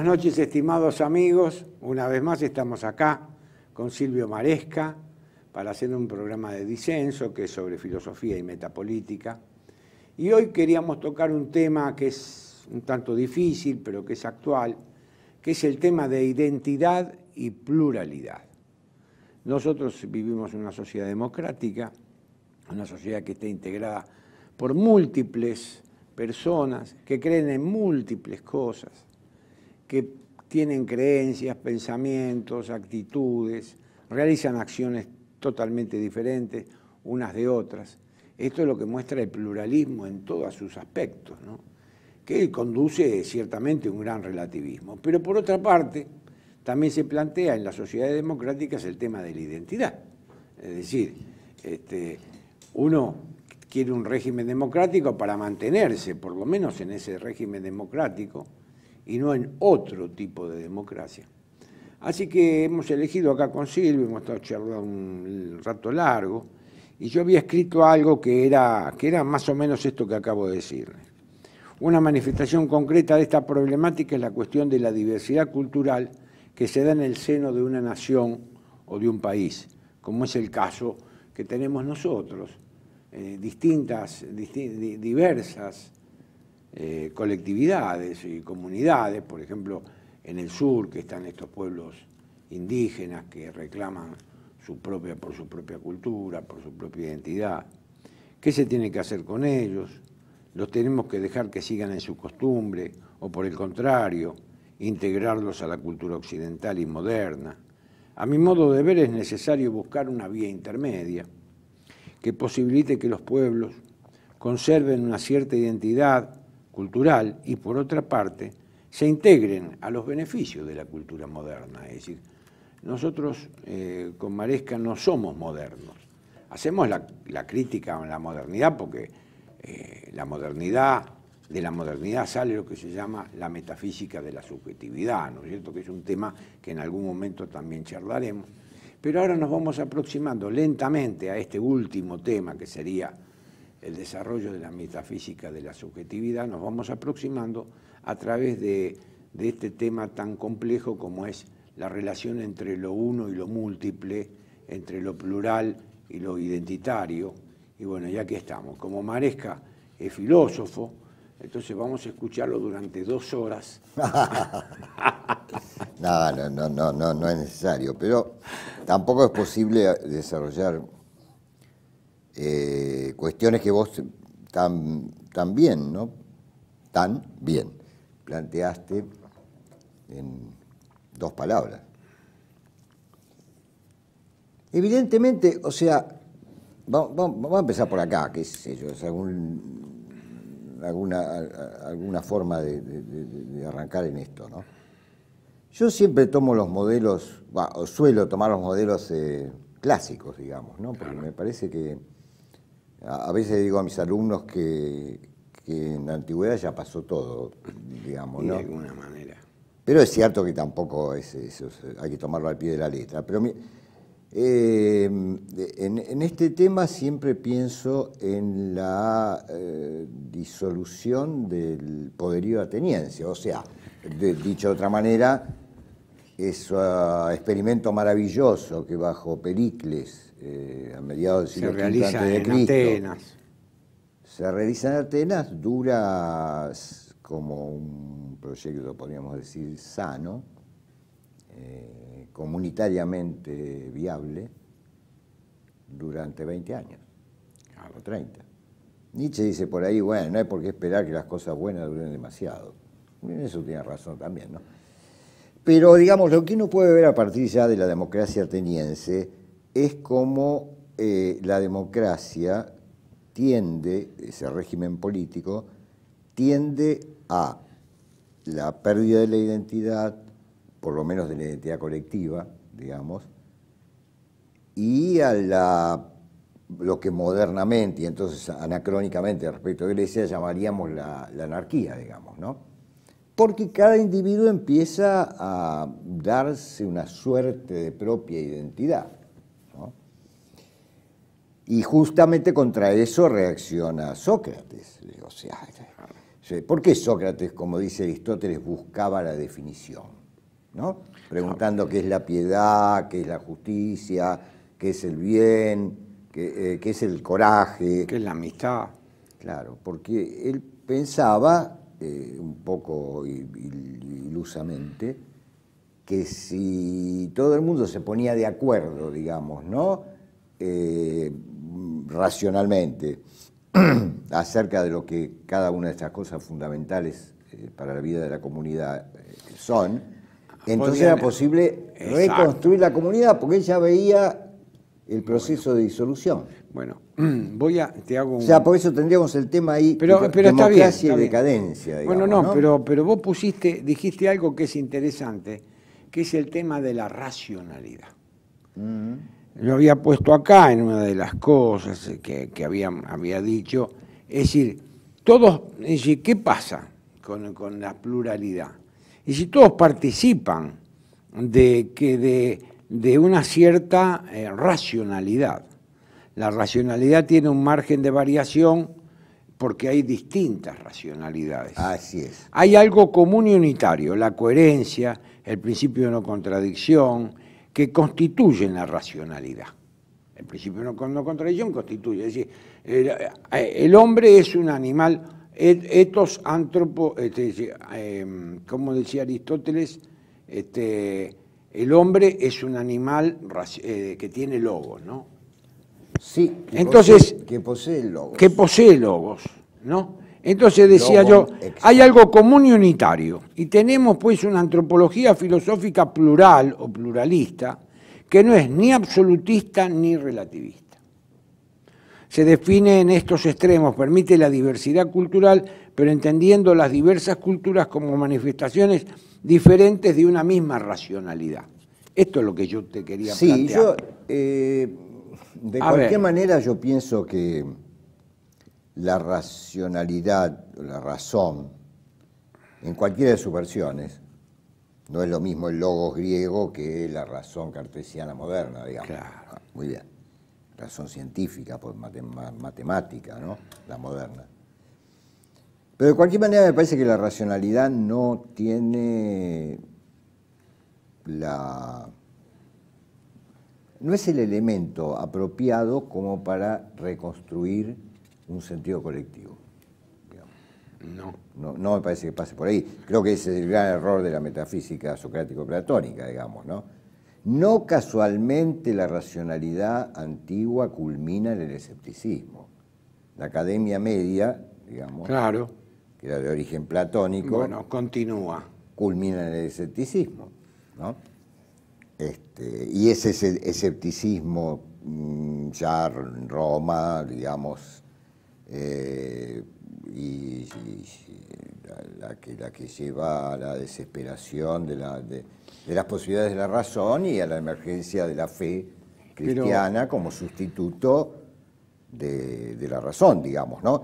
noches, estimados amigos. Una vez más estamos acá con Silvio Maresca para hacer un programa de disenso que es sobre filosofía y metapolítica. Y hoy queríamos tocar un tema que es un tanto difícil, pero que es actual, que es el tema de identidad y pluralidad. Nosotros vivimos en una sociedad democrática, una sociedad que está integrada por múltiples personas que creen en múltiples cosas, que tienen creencias, pensamientos, actitudes, realizan acciones totalmente diferentes unas de otras. Esto es lo que muestra el pluralismo en todos sus aspectos, ¿no? Que conduce ciertamente a un gran relativismo. Pero por otra parte, también se plantea en las sociedades democráticas el tema de la identidad. Es decir, uno quiere un régimen democrático para mantenerse, por lo menos en ese régimen democrático, y no en otro tipo de democracia. Así que hemos elegido acá con Silvio, hemos estado charlando un rato largo, y yo había escrito algo que era más o menos esto que acabo de decirle. Una manifestación concreta de esta problemática es la cuestión de la diversidad cultural que se da en el seno de una nación o de un país, como es el caso que tenemos nosotros, diversas colectividades y comunidades, por ejemplo, en el sur, que están estos pueblos indígenas que reclaman por su propia cultura, por su propia identidad. ¿Qué se tiene que hacer con ellos? ¿Los tenemos que dejar que sigan en su costumbre o, por el contrario, integrarlos a la cultura occidental y moderna? A mi modo de ver, es necesario buscar una vía intermedia que posibilite que los pueblos conserven una cierta identidad cultural y, por otra parte, se integren a los beneficios de la cultura moderna. Es decir, nosotros con Maresca no somos modernos. Hacemos la crítica a la modernidad porque de la modernidad sale lo que se llama la metafísica de la subjetividad, ¿no es cierto? Que es un tema que en algún momento también charlaremos. Pero ahora nos vamos aproximando lentamente a este último tema, que sería el desarrollo de la metafísica de la subjetividad. Nos vamos aproximando a través de este tema tan complejo como es la relación entre lo uno y lo múltiple, entre lo plural y lo identitario. Y bueno, ya que estamos, como Maresca es filósofo, entonces vamos a escucharlo durante 2 horas. No es necesario, pero tampoco es posible desarrollar cuestiones que vos tan bien planteaste en 2 palabras. Evidentemente, o sea, vamos a empezar por acá, qué sé yo, es alguna forma de arrancar en esto, ¿no? Yo siempre tomo los modelos, o suelo tomar los modelos clásicos, digamos, ¿no? Porque me parece que a veces digo a mis alumnos que en la antigüedad ya pasó todo, digamos, ¿no? De alguna manera. Pero es cierto que tampoco hay que tomarlo al pie de la letra. Pero en este tema siempre pienso en la disolución del poderío ateniense. O sea, dicho de otra manera, ese experimento maravilloso que bajo Pericles, a mediados del siglo V a.C., se realiza en Atenas, dura como un proyecto, podríamos decir, sano, comunitariamente viable, durante 20 años, o 30. Nietzsche dice por ahí, bueno, no hay por qué esperar que las cosas buenas duren demasiado. En eso tiene razón también, ¿no? Pero, digamos, lo que uno puede ver a partir ya de la democracia ateniense es cómo la democracia tiende, ese régimen político, tiende a la pérdida de la identidad, por lo menos de la identidad colectiva, digamos, y a lo que modernamente y entonces anacrónicamente respecto a Grecia llamaríamos la anarquía, digamos, ¿no? Porque cada individuo empieza a darse una suerte de propia identidad, ¿no? Y justamente contra eso reacciona Sócrates. O sea, Sí. ¿Por qué Sócrates, como dice Aristóteles, buscaba la definición? ¿No? Preguntando qué es la piedad, qué es la justicia, qué es el bien, qué es el coraje. ¿Qué es la amistad? Claro, porque él pensaba, un poco ilusamente, que si todo el mundo se ponía de acuerdo, digamos, ¿no? Racionalmente, acerca de lo que cada una de estas cosas fundamentales para la vida de la comunidad son, entonces era posible reconstruir la comunidad, porque ella veía el proceso de disolución. Bueno, te hago un... O sea, por eso tendríamos el tema ahí, pero democracia está bien, y decadencia, digamos, bueno, ¿no? pero vos dijiste algo que es interesante, que es el tema de la racionalidad. Lo había puesto acá en una de las cosas que había dicho. Es decir, ¿qué pasa con la pluralidad? Y si todos participan de una cierta racionalidad, la racionalidad tiene un margen de variación porque hay distintas racionalidades. Así es. Hay algo común y unitario, la coherencia, el principio de no contradicción, que constituyen la racionalidad. El principio de no contradicción constituye, es decir, el hombre es un animal, etos antropo, como decía Aristóteles, el hombre es un animal que tiene logos, ¿no? Sí, que posee el logos. Que posee logos, ¿no? Entonces decía yo, hay algo común y unitario, y tenemos pues una antropología filosófica plural o pluralista, que no es ni absolutista ni relativista. Se define en estos extremos, permite la diversidad cultural, pero entendiendo las diversas culturas como manifestaciones diferentes de una misma racionalidad. Esto es lo que yo te quería plantear. De cualquier manera yo pienso que la racionalidad, la razón, en cualquiera de sus versiones, no es lo mismo el logos griego que la razón cartesiana moderna, digamos. Claro. Muy bien. Razón científica, pues, matemática, ¿no? La moderna. Pero de cualquier manera me parece que la racionalidad no tiene no es el elemento apropiado como para reconstruir un sentido colectivo. No me parece que pase por ahí. Creo que ese es el gran error de la metafísica socrático-platónica, digamos, ¿no? No casualmente la racionalidad antigua culmina en el escepticismo. La Academia Media, digamos, claro, que era de origen platónico, bueno, continúa, culmina en el escepticismo, ¿no? Y ese es el escepticismo ya en Roma, digamos, y la que lleva a la desesperación de las posibilidades de la razón y a la emergencia de la fe cristiana como sustituto de la razón, digamos, ¿no?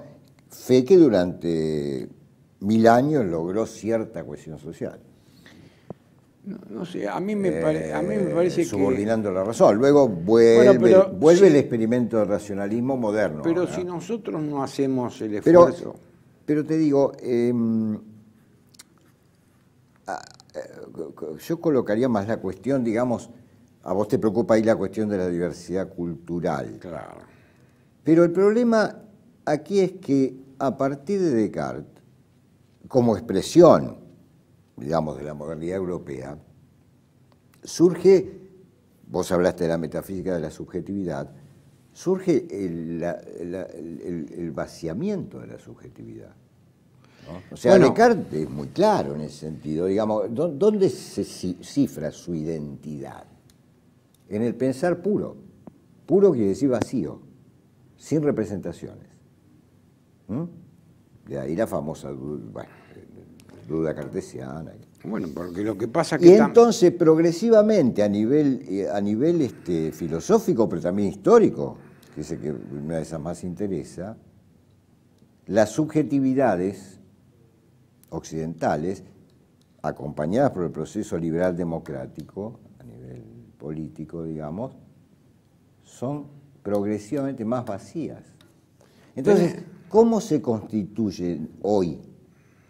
Fe que durante 1000 años logró cierta cohesión social. No sé, a mí me parece subordinando la razón. Luego vuelve el experimento del racionalismo moderno. Pero ¿verdad? si nosotros no hacemos el esfuerzo... Pero te digo, yo colocaría más la cuestión, digamos, a vos te preocupa ahí la cuestión de la diversidad cultural. Claro. Pero el problema aquí es que a partir de Descartes, como expresión, digamos, de la modernidad europea, surge, vos hablaste de la metafísica de la subjetividad, surge el vaciamiento de la subjetividad, ¿no? O sea, bueno, Descartes es muy claro en ese sentido, digamos, ¿dónde se cifra su identidad? En el pensar puro. Puro quiere decir vacío, sin representaciones. De ahí la famosa duda cartesiana. Bueno, porque lo que pasa que... Y entonces, progresivamente, a nivel filosófico, pero también histórico, que es el que una de esas más interesa, las subjetividades occidentales, acompañadas por el proceso liberal democrático, a nivel político, digamos, son progresivamente más vacías. Entonces, ¿cómo se constituyen hoy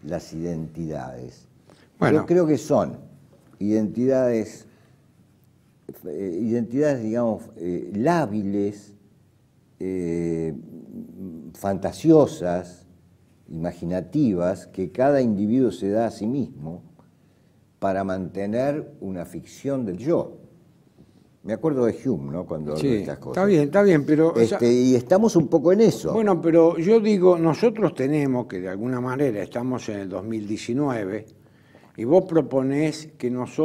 las identidades. Bueno. Yo creo que son identidades, digamos, lábiles, fantasiosas, imaginativas, que cada individuo se da a sí mismo para mantener una ficción del yo. Me acuerdo de Hume, ¿no? Cuando hablo de estas cosas. Está bien, pero... y estamos un poco en eso. Bueno, pero yo digo, nosotros tenemos que de alguna manera, estamos en el 2019, y vos proponés que vos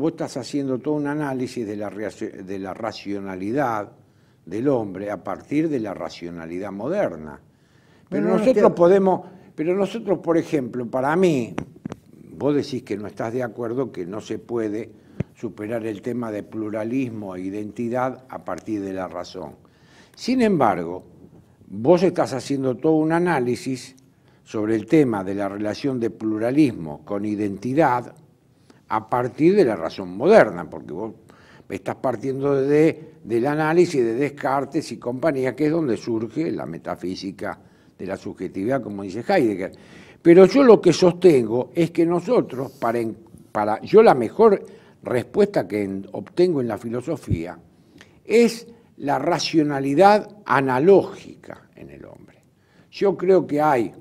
estás haciendo todo un análisis de la racionalidad del hombre a partir de la racionalidad moderna. Pero nosotros, por ejemplo, para mí, vos decís que no estás de acuerdo, que no se puede superar el tema de pluralismo e identidad a partir de la razón. Sin embargo, vos estás haciendo todo un análisis sobre el tema de la relación de pluralismo con identidad a partir de la razón moderna, porque vos estás partiendo del análisis de Descartes y compañía, que es donde surge la metafísica de la subjetividad, como dice Heidegger. Pero yo lo que sostengo es que nosotros, yo la mejor respuesta que obtengo en la filosofía es la racionalidad analógica en el hombre. Yo creo que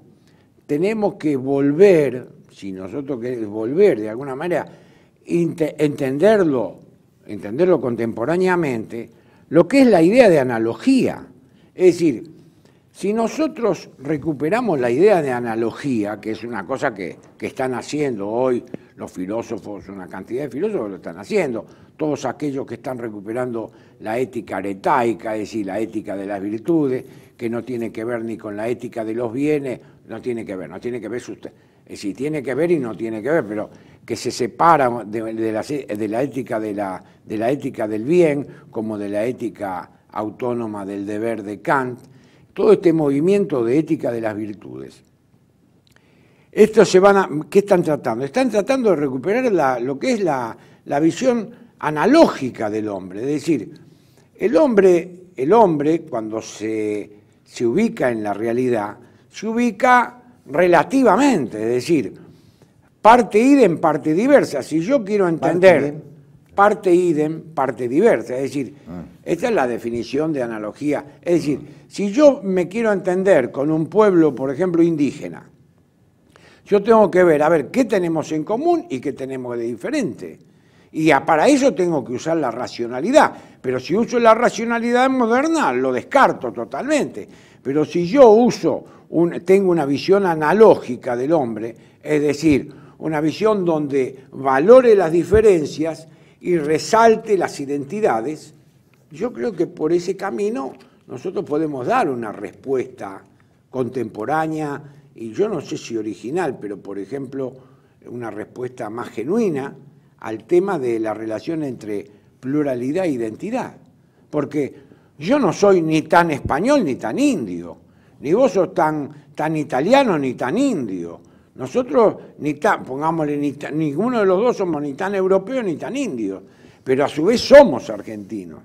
tenemos que volver, si nosotros queremos volver de alguna manera, entenderlo contemporáneamente, lo que es la idea de analogía. Es decir, si nosotros recuperamos la idea de analogía, que es una cosa que están haciendo hoy los filósofos, una cantidad de filósofos lo están haciendo, todos aquellos que están recuperando la ética aretaica, es decir, la ética de las virtudes, que no tiene que ver ni con la ética de los bienes, no tiene que ver usted. Es decir, tiene que ver y no tiene que ver, pero que se separa de la ética del bien, como de la ética autónoma del deber de Kant, todo este movimiento de ética de las virtudes. ¿Qué están tratando? Están tratando de recuperar lo que es la visión analógica del hombre, es decir, el hombre cuando se ubica en la realidad, se ubica relativamente, es decir, parte idem, parte diversa. Si yo quiero entender parte idem, parte diversa, es decir, esta es la definición de analogía. Es decir, si yo me quiero entender con un pueblo, por ejemplo, indígena, yo tengo que ver, qué tenemos en común y qué tenemos de diferente. Y para eso tengo que usar la racionalidad. Pero si uso la racionalidad moderna, lo descarto totalmente. Pero si yo tengo una visión analógica del hombre, es decir, una visión donde valore las diferencias y resalte las identidades, yo creo que por ese camino nosotros podemos dar una respuesta contemporánea, y yo no sé si original, pero por ejemplo, una respuesta más genuina al tema de la relación entre pluralidad e identidad. Porque yo no soy ni tan español ni tan indio, ni vos sos tan italiano ni tan indio. Nosotros, ninguno de los dos somos ni tan europeos ni tan indios, pero a su vez somos argentinos.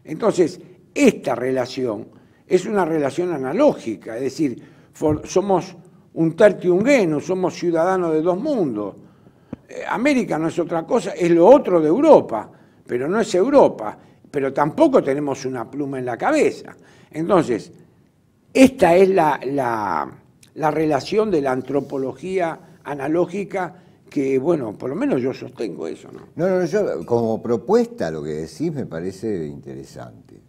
Entonces, esta relación es una relación analógica, es decir, somos un tertium genus, somos ciudadanos de dos mundos. América no es otra cosa, es lo otro de Europa, pero no es Europa, pero tampoco tenemos una pluma en la cabeza. Entonces, esta es la relación de la antropología analógica que, bueno, por lo menos yo sostengo eso, ¿no? No, yo como propuesta lo que decís me parece interesante,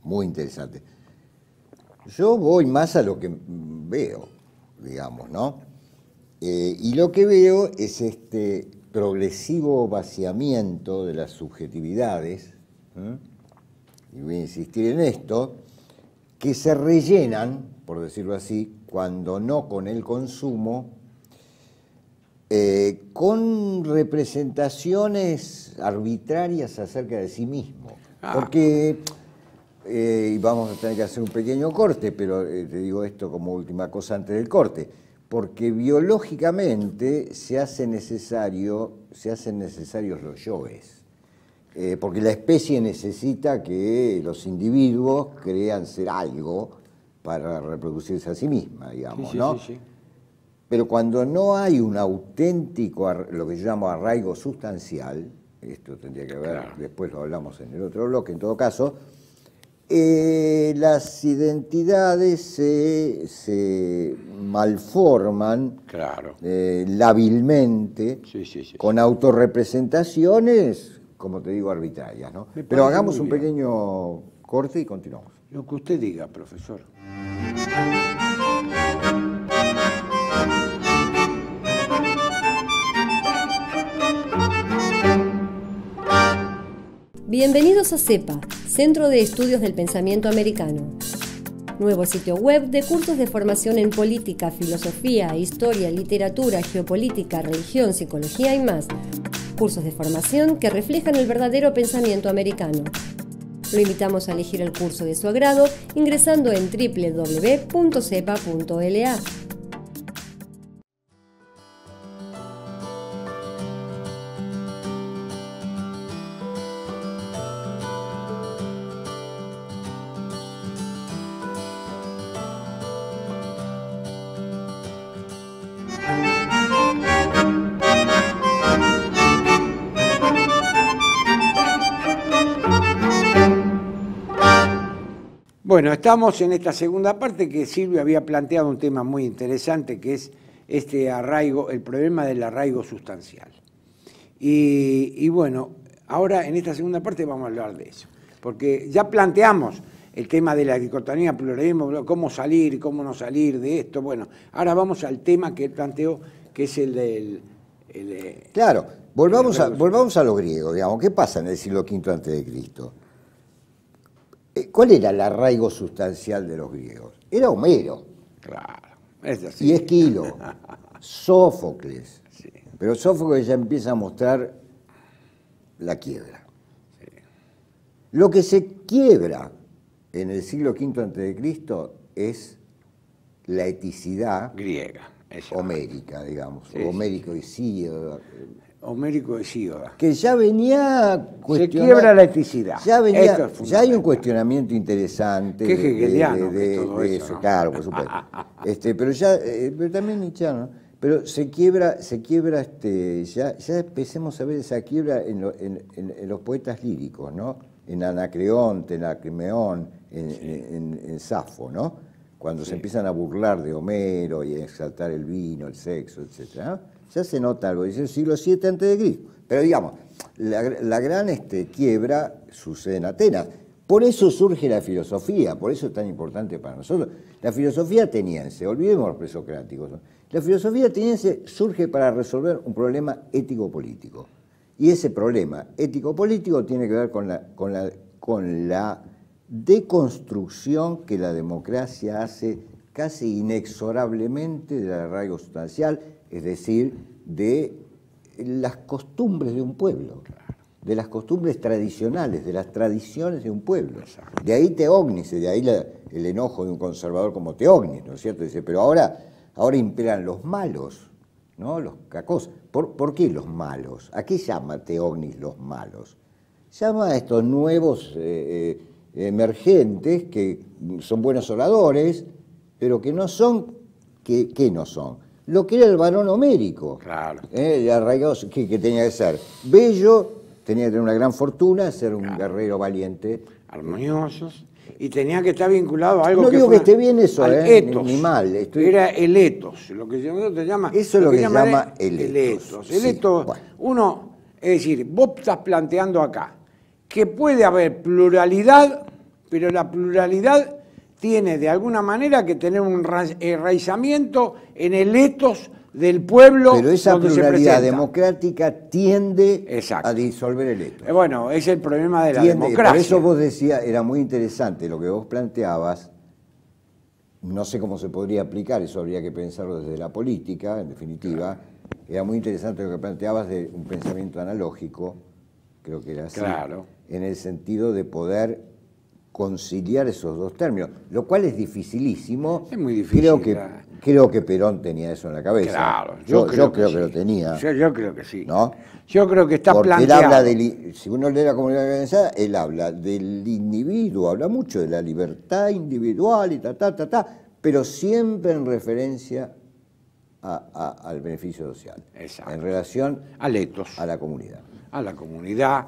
muy interesante. Yo voy más a lo que veo, digamos, ¿no? Y lo que veo es este progresivo vaciamiento de las subjetividades, y voy a insistir en esto, que se rellenan, por decirlo así, cuando no con el consumo, con representaciones arbitrarias acerca de sí mismo. Porque, y vamos a tener que hacer un pequeño corte, pero te digo esto como última cosa antes del corte, porque biológicamente se hacen necesarios los yoes. Porque la especie necesita que los individuos crean ser algo para reproducirse a sí misma, digamos, sí, ¿no? Sí, sí. Pero cuando no hay un auténtico, lo que yo llamo arraigo sustancial, esto tendría que ver, Claro. después lo hablamos en el otro bloque, en todo caso, las identidades se malforman Claro. lábilmente, Sí, sí, sí. con autorrepresentaciones, como te digo, arbitrarias, ¿no? Me Pero parece hagamos muy un bien. pequeño corte y continuamos. Lo que usted diga, profesor. Bienvenidos a CEPA, Centro de Estudios del Pensamiento Americano. Nuevo sitio web de cursos de formación en política, filosofía, historia, literatura, geopolítica, religión, psicología y más. Cursos de formación que reflejan el verdadero pensamiento americano. Lo invitamos a elegir el curso de su agrado ingresando en www.cepa.la. Bueno, estamos en esta segunda parte que Silvio había planteado un tema muy interesante que es este arraigo, el problema del arraigo sustancial. Y bueno, ahora en esta segunda parte vamos a hablar de eso, porque ya planteamos el tema de la dicotomía, pluralismo, cómo salir, cómo no salir de esto. Bueno, ahora vamos al tema que él planteó, que es el del... Claro, volvamos a lo griego, digamos. ¿Qué pasa en el siglo V a.C.? ¿Cuál era el arraigo sustancial de los griegos? Era Homero. Claro, es así. Y Esquilo, Sófocles. Sí. Pero Sófocles ya empieza a mostrar la quiebra. Sí. Lo que se quiebra en el siglo V a.C. es la eticidad Griega. Esa. homérica, digamos, Sí, homérico y Hesíodo, Homérico de Hesíodo. que ya venía Se quiebra la eticidad. Ya, Esto venía, es ya hay un fundamental. cuestionamiento interesante Qué hegeliano que todo de eso, ¿no? claro, por supuesto. Pero también nietzscheano, ¿no? Pero se quiebra, ya empecemos a ver esa quiebra en los poetas líricos, ¿no? En Anacreonte, en Acmeón, en Safo, ¿no? Cuando se empiezan a burlar de Homero y a exaltar el vino, el sexo, etc., ¿no? Ya se nota algo, dice el siglo VII a.C. Pero digamos, la gran quiebra sucede en Atenas. Por eso surge la filosofía, por eso es tan importante para nosotros. La filosofía ateniense, olvidemos los presocráticos, ¿no? La filosofía ateniense surge para resolver un problema ético-político. Y ese problema ético-político tiene que ver con la deconstrucción que la democracia hace casi inexorablemente del arraigo sustancial, es decir, de las costumbres de un pueblo, de las costumbres tradicionales, de las tradiciones de un pueblo. De ahí Teógnis, de ahí el enojo de un conservador como Teógnis, ¿no es cierto? Dice, pero ahora imperan los malos, ¿no? Los cacos. ¿Por qué los malos? ¿A qué llama Teógnis los malos? Llama a estos nuevos emergentes que son buenos oradores, pero que no son, ¿qué no son? Lo que era el varón homérico. Claro. Arraigados, que tenía que ser bello, tenía que tener una gran fortuna, ser un guerrero valiente. Armoniosos. Y tenía que estar vinculado a algo no que digo que esté bien eso, etos. Ni mal. Era el etos, lo que se llama... Eso es lo que se llama el etos. Sí, El etos, bueno. Uno, es decir, vos estás planteando acá que puede haber pluralidad, pero la pluralidad tiene de alguna manera que tener un enraizamiento en el etos del pueblo. Pero esa pluralidad democrática tiende a disolver el etos. Bueno, es el problema de la democracia. Por eso vos decías, era muy interesante lo que vos planteabas, no sé cómo se podría aplicar, eso habría que pensarlo desde la política, en definitiva. Era muy interesante lo que planteabas de un pensamiento analógico, creo que era así, en el sentido de poder conciliar esos dos términos, lo cual es dificilísimo. Es muy difícil. Creo que Creo que Perón tenía eso en la cabeza. Claro, yo creo que sí. lo tenía. Yo creo que sí. ¿No? Yo creo que está Porque planteado. él habla si uno lee la comunidad organizada, él habla del individuo, habla mucho de la libertad individual y pero siempre en referencia al beneficio social. Exacto. En relación Al ethos. a la comunidad. A la comunidad.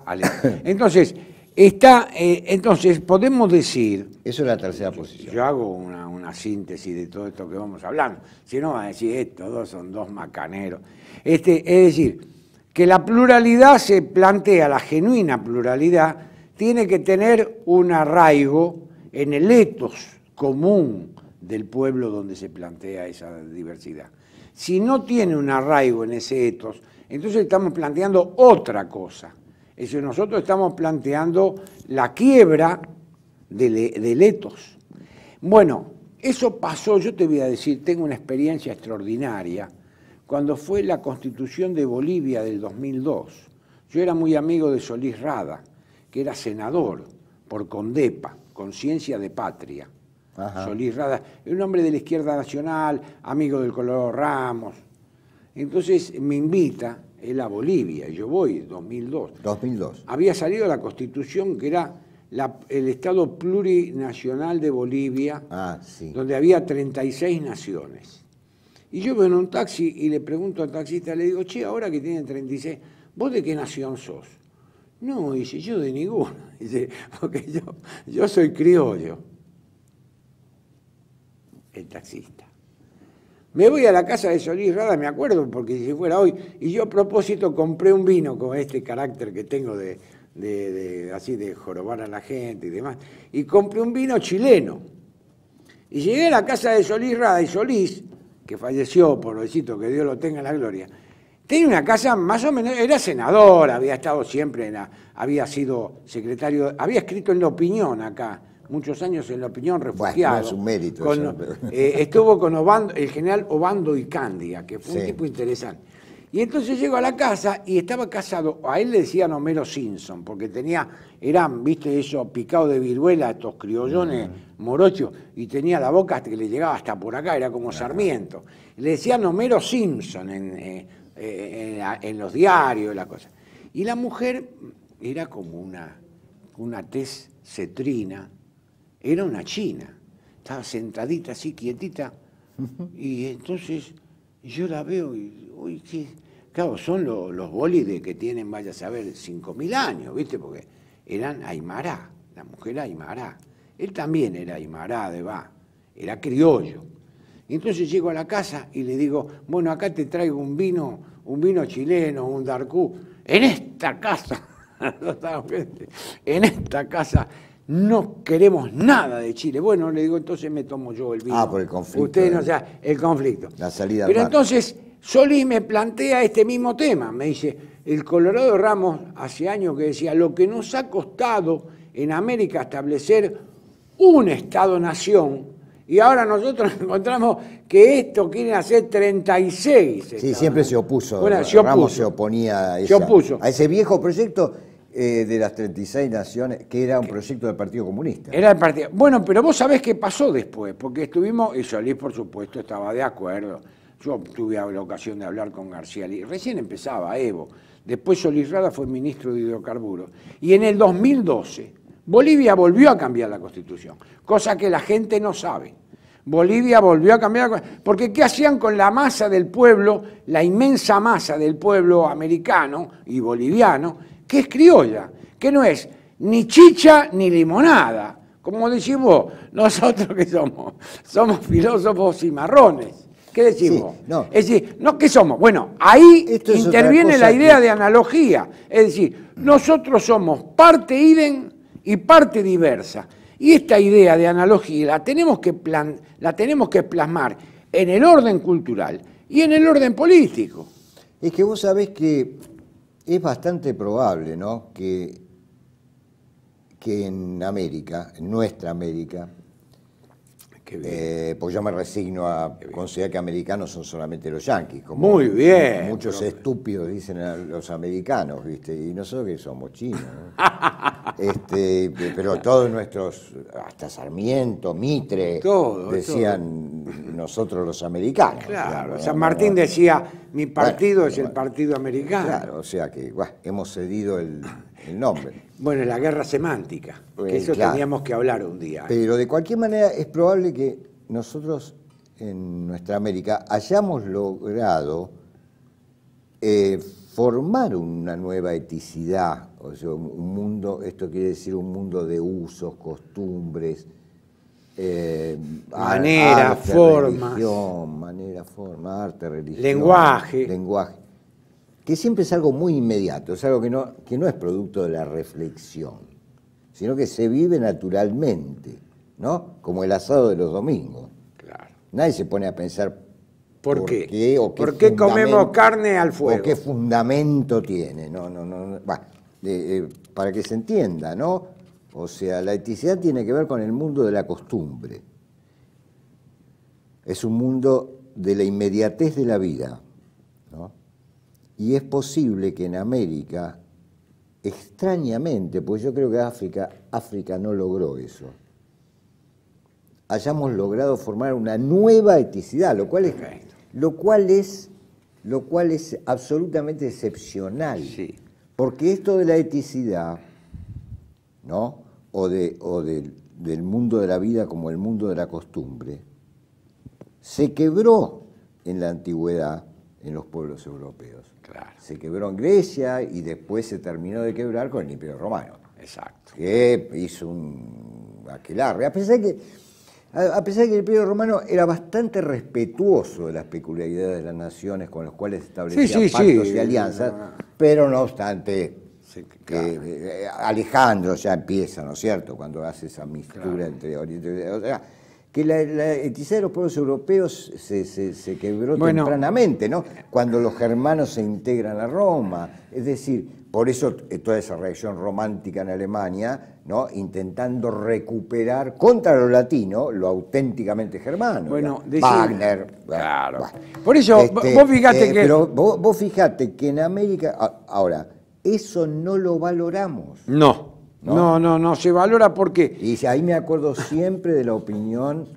Entonces, entonces, podemos decir... Eso es la tercera posición. Yo hago una síntesis de todo esto que vamos hablando. Si no, van a decir, estos dos son dos macaneros. Es decir, que la pluralidad se plantea, la genuina pluralidad, tiene que tener un arraigo en el ethos común del pueblo donde se plantea esa diversidad. Si no tiene un arraigo en ese ethos, entonces estamos planteando otra cosa. Es decir, nosotros estamos planteando la quiebra del ethos. Bueno, eso pasó, yo te voy a decir, tengo una experiencia extraordinaria, cuando fue la Constitución de Bolivia del 2002. Yo era muy amigo de Solís Rada, que era senador por CONDEPA, Conciencia de Patria. Ajá. Solís Rada, un hombre de la izquierda nacional, amigo del Colorado Ramos. Entonces me invita él a Bolivia, y yo voy, 2002. 2002. Había salido la Constitución, que era el Estado plurinacional de Bolivia, sí. Donde había 36 naciones. Y yo veo en un taxi y le pregunto al taxista, le digo, che, ahora que tienen 36, ¿vos de qué nación sos? No, dice, yo de ninguna. Dice, porque yo soy criollo. El taxista. Me voy a la casa de Solís Rada, me acuerdo, porque si fuera hoy, y yo a propósito compré un vino con este carácter que tengo así de jorobar a la gente y demás, y compré un vino chileno. Y llegué a la casa de Solís Rada, y Solís, que falleció, pobrecito, que Dios lo tenga en la gloria, tenía una casa más o menos, era senador, había estado siempre, había sido secretario, había escrito en La Opinión acá, muchos años en La Opinión, refugiado. Bueno, no es un mérito. Estuvo con el general Obando y Cándiga, que fue un tipo interesante. Y entonces llego a la casa y estaba casado, a él le decían Homero Simpson, porque eran, viste, eso, picado de viruela, estos criollones morochos, y tenía la boca hasta que le llegaba hasta por acá, era como Sarmiento. Le decían Homero Simpson en los diarios, la cosa. Y la mujer era como una tez cetrina, era una china, estaba sentadita así, quietita, y entonces yo la veo y, uy, qué... Claro, son los bólides que tienen, vaya a saber, 5.000 años, ¿viste? Porque eran aymara, la mujer aymara. Él también era aymara era criollo. Y entonces llego a la casa y le digo, bueno, acá te traigo un vino chileno, un darcú. En esta casa no queremos nada de Chile. Bueno, le digo, entonces me tomo yo el vino. Por el conflicto. Ustedes no saben, el conflicto. La salida Pero al mar. entonces Solís me plantea este mismo tema. Me dice, el Colorado Ramos hace años que decía, lo que nos ha costado en América establecer un Estado-nación, y ahora nosotros encontramos que esto quieren hacer 36. Sí, siempre se opuso. Bueno, Ramos se oponía a ese viejo proyecto de las 36 naciones, que era un proyecto del Partido Comunista. Era el partido. Bueno, pero vos sabés qué pasó después, porque estuvimos, y Solís, por supuesto, estaba de acuerdo. Yo tuve la ocasión de hablar con García Lí, recién empezaba Evo. Después Solís Rada fue ministro de Hidrocarburos. Y en el 2012, Bolivia volvió a cambiar la Constitución, cosa que la gente no sabe. Bolivia volvió a cambiar, porque ¿qué hacían con la masa del pueblo, la inmensa masa del pueblo americano y boliviano, que es criolla, que no es ni chicha ni limonada? Como decís vos, nosotros que somos filósofos cimarrones. ¿Qué decimos? Sí, no. Es decir, ¿no qué somos? Bueno, ahí interviene la idea de analogía. Es decir, nosotros somos parte idem y parte diversa. Y esta idea de analogía la tenemos que plasmar en el orden cultural y en el orden político. Es que vos sabés que es bastante probable, ¿no?, que en América, en nuestra América, pues yo me resigno a considerar que americanos son solamente los yanquis, como muy bien, muchos estúpidos dicen a los americanos, ¿viste? Y nosotros que somos chinos, ¿no? Pero todos nuestros, hasta Sarmiento, Mitre, decían nosotros los americanos. Claro, digamos, San Martín decía, mi partido es el partido americano. Claro, o sea que hemos cedido el nombre. Bueno, la guerra semántica, que eso claro. teníamos que hablar un día. Pero de cualquier manera es probable que nosotros en nuestra América hayamos logrado formar una nueva eticidad, o sea, un mundo, esto quiere decir un mundo de usos, costumbres, manera, formas, arte, religión, lenguaje, que siempre es algo muy inmediato, es algo que no es producto de la reflexión, sino que se vive naturalmente, ¿no? Como el asado de los domingos. Claro. Nadie se pone a pensar ¿por qué? ¿Por qué comemos carne al fuego? ¿O qué fundamento tiene? Para que se entienda, ¿no? O sea, la eticidad tiene que ver con el mundo de la costumbre. Es un mundo de la inmediatez de la vida, ¿no? Y es posible que en América, extrañamente, pues yo creo que África no logró eso, hayamos logrado formar una nueva eticidad, lo cual es absolutamente excepcional. Sí. Porque esto de la eticidad, ¿no? o del mundo de la vida como el mundo de la costumbre, se quebró en la antigüedad en los pueblos europeos. Claro. Se quebró en Grecia y después se terminó de quebrar con el Imperio Romano. Exacto. Que hizo un aquelarre. A pesar de que el Imperio Romano era bastante respetuoso de las peculiaridades de las naciones con las cuales establecía pactos y alianzas, pero no obstante, claro. Alejandro ya empieza, ¿no es cierto?, cuando hace esa mistura entre Oriente y Occidente. O sea, que la eticidad de los pueblos europeos se quebró tempranamente, ¿no? Cuando los germanos se integran a Roma. Es decir, por eso toda esa reacción romántica en Alemania, ¿no? Intentando recuperar contra lo latino lo auténticamente germano. Bueno, Wagner. Claro. Por eso, vos fijate que... Pero vos fijate que en América... Ahora, eso no lo valoramos. No, se valora porque... Y ahí me acuerdo siempre de la opinión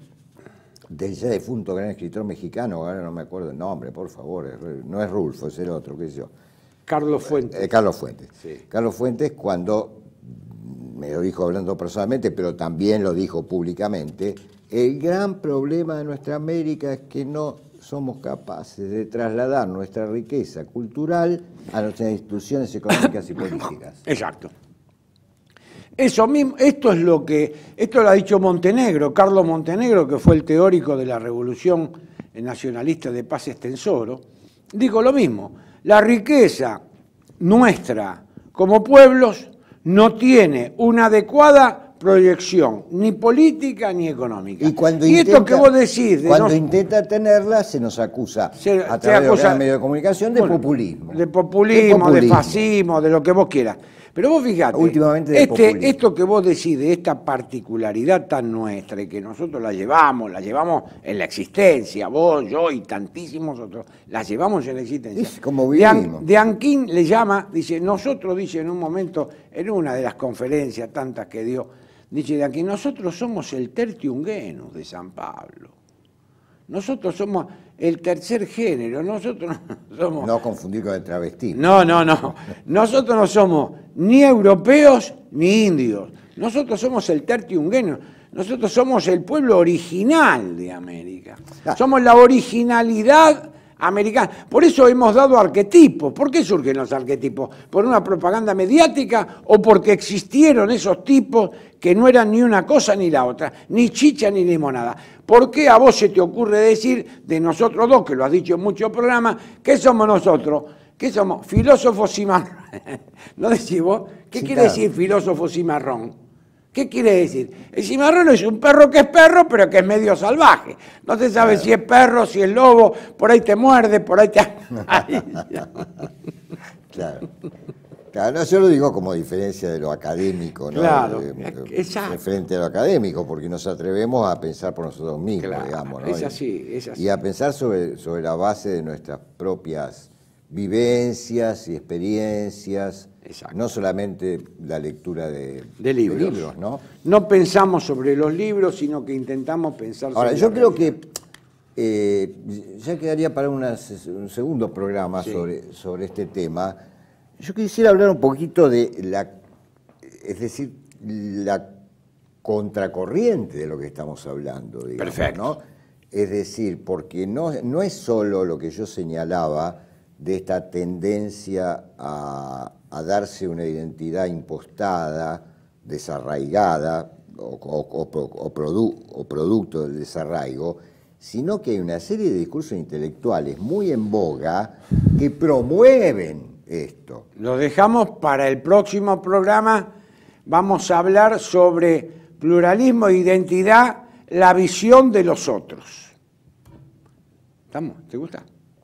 del ya defunto gran escritor mexicano, ahora no me acuerdo el nombre, por favor, no es Rulfo, es el otro, qué sé yo. Carlos Fuentes. Carlos Fuentes. Sí. Carlos Fuentes, cuando me lo dijo hablando personalmente, pero también lo dijo públicamente, el gran problema de nuestra América es que no somos capaces de trasladar nuestra riqueza cultural a nuestras instituciones económicas y políticas. Exacto. Eso mismo, esto lo ha dicho Montenegro, Carlos Montenegro, que fue el teórico de la revolución nacionalista de Paz Estenssoro, dijo lo mismo: la riqueza nuestra como pueblos no tiene una adecuada proyección ni política ni económica. Y esto que vos decís... Cuando intenta tenerla, se nos acusa a través de los medios de comunicación de populismo. De populismo, de fascismo, de lo que vos quieras. Pero vos fijate, últimamente esto que vos decís de esta particularidad tan nuestra y que nosotros la llevamos en la existencia, vos, yo y tantísimos otros, la llevamos en la existencia. Es como vivimos. De Anquín le llama, dice, nosotros, dice en un momento, en una de las conferencias tantas que dio, dice de Anquín, nosotros somos el tertium genus de San Pablo. Nosotros somos el tercer género, nosotros no somos... No confundir con el travesti. No. Nosotros no somos ni europeos ni indios. Nosotros somos el tertium genus. Nosotros somos el pueblo original de América. Somos la originalidad americana. Por eso hemos dado arquetipos. ¿Por qué surgen los arquetipos? ¿Por una propaganda mediática o porque existieron esos tipos que no eran ni una cosa ni la otra, ni chicha ni limonada? ¿Por qué a vos se te ocurre decir de nosotros dos, que lo has dicho en muchos programas, qué somos nosotros? ¿Qué somos? Filósofos cimarrón. ¿No decís vos? ¿Qué quiere decir filósofo cimarrón? ¿Qué quiere decir? El cimarrón es un perro que es perro, pero que es medio salvaje. No se sabe si es perro, si es lobo, por ahí te muerde, por ahí te... Claro. Claro, no, yo lo digo como diferencia de lo académico, ¿no? Claro, exacto. Frente a lo académico, porque nos atrevemos a pensar por nosotros mismos, claro, digamos, ¿no? Es así. Y a pensar sobre la base de nuestras propias vivencias y experiencias, exacto. No solamente la lectura de libros, ¿no? No pensamos sobre los libros, sino que intentamos pensar sobre... Ahora, yo creo que Ya quedaría para un segundo programa Sí. sobre este tema. Yo quisiera hablar un poquito de es decir, la contracorriente de lo que estamos hablando, digamos, Perfecto. ¿no? Es decir, porque no es solo lo que yo señalaba de esta tendencia a darse una identidad impostada, desarraigada o producto del desarraigo, sino que hay una serie de discursos intelectuales muy en boga que promueven esto. Lo dejamos para el próximo programa. Vamos a hablar sobre pluralismo e identidad, la visión de los otros. ¿Estamos? ¿Te gusta?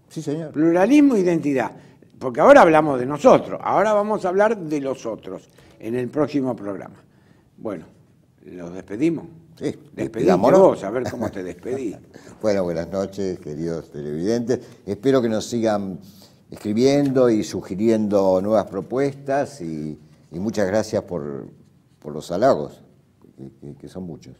Sí, señor. Pluralismo e identidad. Porque ahora hablamos de nosotros, ahora vamos a hablar de los otros en el próximo programa. Bueno, ¿los despedimos? Sí, Despedite despidámonos. vos, a ver cómo te despedís. Bueno, buenas noches, queridos televidentes. Espero que nos sigan escribiendo y sugiriendo nuevas propuestas y muchas gracias por los halagos, que son muchos.